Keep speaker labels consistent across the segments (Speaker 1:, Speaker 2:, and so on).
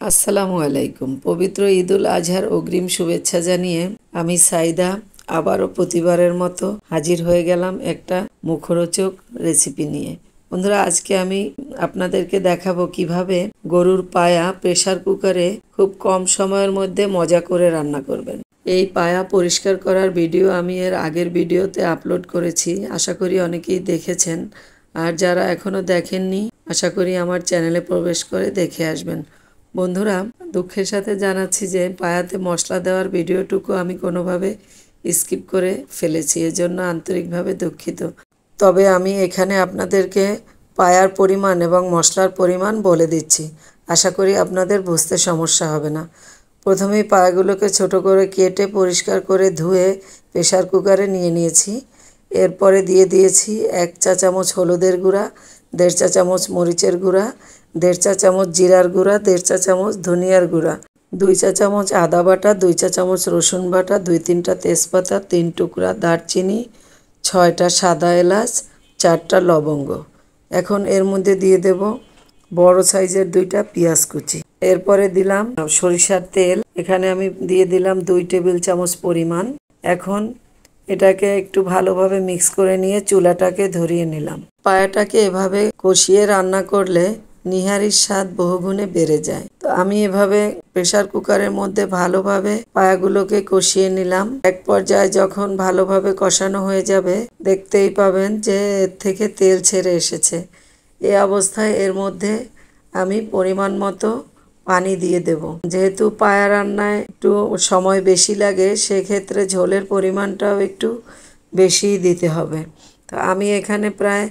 Speaker 1: আসসালামু আলাইকুম। পবিত্র ঈদুল আজহার অগ্রিম শুভেচ্ছা জানিয়ে আমি সাইদা আবারও প্রতিবারের মতো হাজির হয়ে গেলাম একটা মুখরোচক রেসিপি নিয়ে। বন্ধুরা, আজকে আমি আপনাদেরকে দেখাবো কিভাবে গরুর পায়া প্রেসার কুকারে খুব কম সময়ের মধ্যে মজা করে রান্না করবেন। এই পায়া পরিষ্কার করার ভিডিও আমি এর আগের ভিডিওতে আপলোড করেছি, আশা করি অনেকেই দেখেছেন। আর যারা এখনও দেখেননি, আশা করি আমার চ্যানেলে প্রবেশ করে দেখে আসবেন। বন্ধুরা, দুঃখের সাথে জানাচ্ছি যে পায়াতে মশলা দেওয়ার ভিডিওটুকু আমি কোনোভাবে স্কিপ করে ফেলেছি, এজন্য আন্তরিকভাবে দুঃখিত। তবে আমি এখানে আপনাদেরকে পায়ার পরিমাণ এবং মশলার পরিমাণ বলে দিচ্ছি, আশা করি আপনাদের বুঝতে সমস্যা হবে না। প্রথমেই পায়াগুলোকে ছোট করে কেটে পরিষ্কার করে ধুয়ে প্রেসার কুকারে নিয়ে নিয়েছি। এরপরে দিয়ে দিয়েছি 1 চা চামচ হলুদের গুঁড়া, 1.5 চা চামচ মরিচের গুঁড়া, 1.5 চা চামচ জিরার গুঁড়া, 1.5 চা চামচ ধনিয়ার গুঁড়া, 2 চা চামচ আদা বাটা, 2 চা চামচ রসুন বাটা, 2-3টা তেজপাতা, 3 টুকরা দারচিনি, 6টা সাদা এলাচ, 4টা লবঙ্গ। এখন এর মধ্যে দিয়ে দেব বড় সাইজের 2টা পেঁয়াজ কুচি। এরপরে দিলাম সরিষার তেল, এখানে আমি দিয়ে দিলাম 2 টেবিল চামচ পরিমাণ। এখন এটাকে একটু ভালোভাবে মিক্স করে নিয়ে চুলাটাকে ধরিয়ে নিলাম। পায়াটাকে এভাবে কষিয়ে রান্না করলে নিহারির স্বাদ বহুগুণে বেড়ে যায়। তো আমি এভাবে প্রেসার কুকারের মধ্যে ভালোভাবে পায়াগুলোকে কষিয়ে নিলাম। এক পর্যায়ে যখন ভালোভাবে কষানো হয়ে যাবে, দেখতেই পাবেন যে এর থেকে তেল ছেড়ে এসেছে। এই অবস্থায় এর মধ্যে আমি পরিমাণ মতো পানি দিয়ে দেব। যেহেতু পায়া রান্নায় একটু সময় বেশি লাগে, সেক্ষেত্রে ঝোলের পরিমাণটাও একটু বেশিই দিতে হবে। তো আমি এখানে প্রায়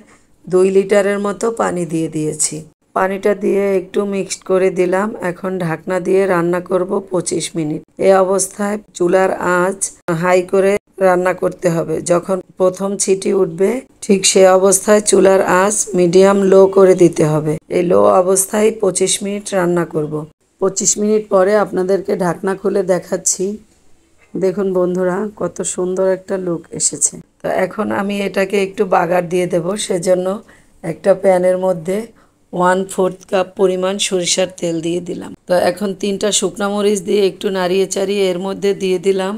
Speaker 1: 2 লিটারের মতো পানি দিয়ে দিয়েছি। পানিটা দিয়ে একটু মিক্সড করে দিলাম। এখন ঢাকনা দিয়ে রান্না করব 25 মিনিট। এই অবস্থায় চুলার আঁচ হাই করে রান্না করতে হবে। যখন প্রথম ছিটি উঠবে, ঠিক সে অবস্থায় চুলার আঁচ মিডিয়াম লো করে দিতে হবে। এই লো অবস্থায় 25 মিনিট রান্না করব। 25 মিনিট পরে আপনাদেরকে ঢাকনা খুলে দেখাচ্ছি। দেখুন বন্ধুরা, কত সুন্দর একটা লুক এসেছে। তো এখন আমি এটাকে একটু বাগার দিয়ে দেব, সেজন্য একটা প্যানের মধ্যে 1/4 কাপ পরিমাণ সরিষার তেল দিয়ে দিলাম। তো এখন 3টা শুকনো মরিচ দিয়ে একটু নাড়িয়ে চাড়িয়ে এর মধ্যে দিয়ে দিলাম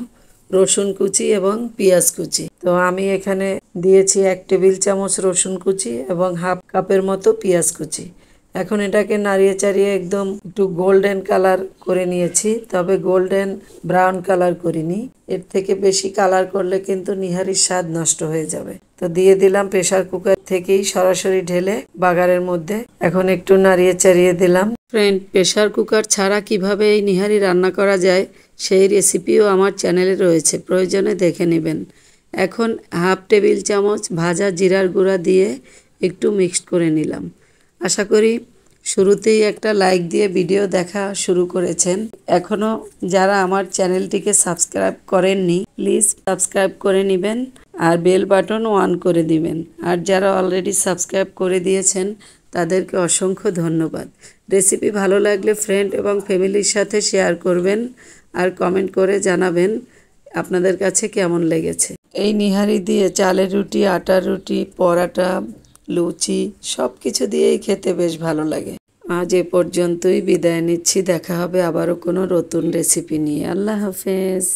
Speaker 1: রসুন কুচি এবং পেঁয়াজ কুচি। তো আমি এখানে দিয়েছি 1 টেবিল চামচ রসুন কুচি এবং 1/2 কাপের মতো পেঁয়াজ কুচি। এখন এটাকে নাড়িয়ে চাড়িয়ে একদম একটু গোল্ডেন কালার করে নিয়েছি, তবে গোল্ডেন ব্রাউন কালার করিনি। এর থেকে বেশি কালার করলে কিন্তু নিহারির স্বাদ নষ্ট হয়ে যাবে। তো দিয়ে দিলাম প্রেসার কুকার থেকেই সরাসরি ঢেলে বাগারের মধ্যে। এখন একটু নাড়িয়ে চাড়িয়ে দিলাম। ফ্রেন্ড, প্রেসার কুকার ছাড়া কিভাবে এই নিহারি রান্না করা যায় সেই রেসিপিও আমার চ্যানেলে রয়েছে, প্রয়োজনে দেখে নেবেন। এখন 1/2 টেবিল চামচ ভাজা জিরার গুঁড়া দিয়ে একটু মিক্সড করে নিলাম। আশা করি শুরুতেই একটা লাইক দিয়ে ভিডিও দেখা শুরু করেছেন। এখনও যারা আমার চ্যানেলটিকে সাবস্ক্রাইব করেননি, প্লিজ সাবস্ক্রাইব করে নেবেন আর বেল বাটন অন করে দিবেন। আর যারা অলরেডি সাবস্ক্রাইব করে দিয়েছেন তাদেরকে অসংখ্য ধন্যবাদ। রেসিপি ভালো লাগলে ফ্রেন্ড এবং ফ্যামিলির সাথে শেয়ার করবেন আর কমেন্ট করে জানাবেন আপনাদের কাছে কেমন লেগেছে। এই নিহারি দিয়ে চালের রুটি, আটার রুটি, পরাটা, লুচি সব কিছু দিয়েই খেতে বেশ ভালো লাগে। আজ এ পর্যন্তই বিদায় নিচ্ছি। দেখা হবে আবারও কোনো নতুন রেসিপি নিয়ে। আল্লাহ হাফেজ।